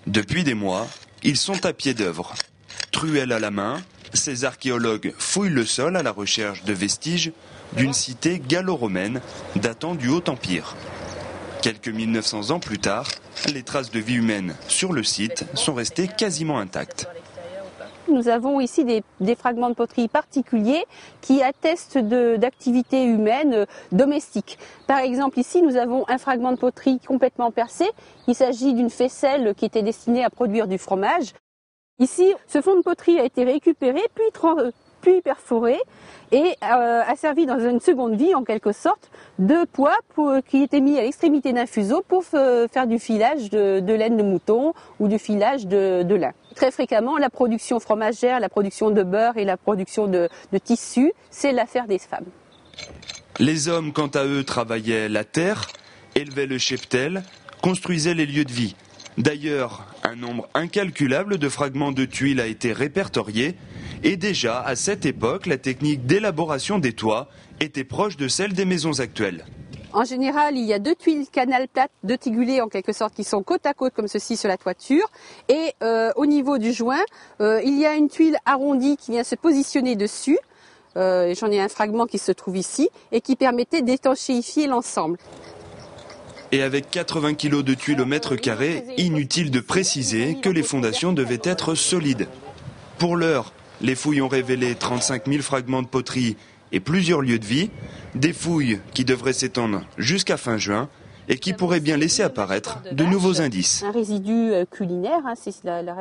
Depuis des mois, ils sont à pied d'œuvre. Truelle à la main, ces archéologues fouillent le sol à la recherche de vestiges d'une cité gallo-romaine datant du Haut Empire. Quelques 1900 ans plus tard, les traces de vie humaine sur le site sont restées quasiment intactes. Nous avons ici des fragments de poterie particuliers qui attestent d'activités humaines domestiques. Par exemple, ici, nous avons un fragment de poterie complètement percé. Il s'agit d'une faisselle qui était destinée à produire du fromage. Ici, ce fond de poterie a été récupéré, puis perforé et a servi dans une seconde vie, en quelque sorte, de poids qui était mis à l'extrémité d'un fuseau pour faire du filage de laine de mouton ou du filage de lin. Très fréquemment, la production fromagère, la production de beurre et la production de tissus, c'est l'affaire des femmes. Les hommes, quant à eux, travaillaient la terre, élevaient le cheptel, construisaient les lieux de vie. D'ailleurs, un nombre incalculable de fragments de tuiles a été répertorié et déjà, à cette époque, la technique d'élaboration des toits était proche de celle des maisons actuelles. En général, il y a deux tuiles canal plates, deux tigulées en quelque sorte, qui sont côte à côte comme ceci sur la toiture. Et au niveau du joint, il y a une tuile arrondie qui vient se positionner dessus. J'en ai un fragment qui se trouve ici et qui permettait d'étanchéifier l'ensemble. Et avec 80 kg de tuiles au mètre carré, inutile de préciser que les fondations devaient être solides. Pour l'heure, les fouilles ont révélé 35 000 fragments de poterie et plusieurs lieux de vie, des fouilles qui devraient s'étendre jusqu'à fin juin et qui pourraient bien laisser apparaître de nouveaux indices. Un résidu culinaire, c'est la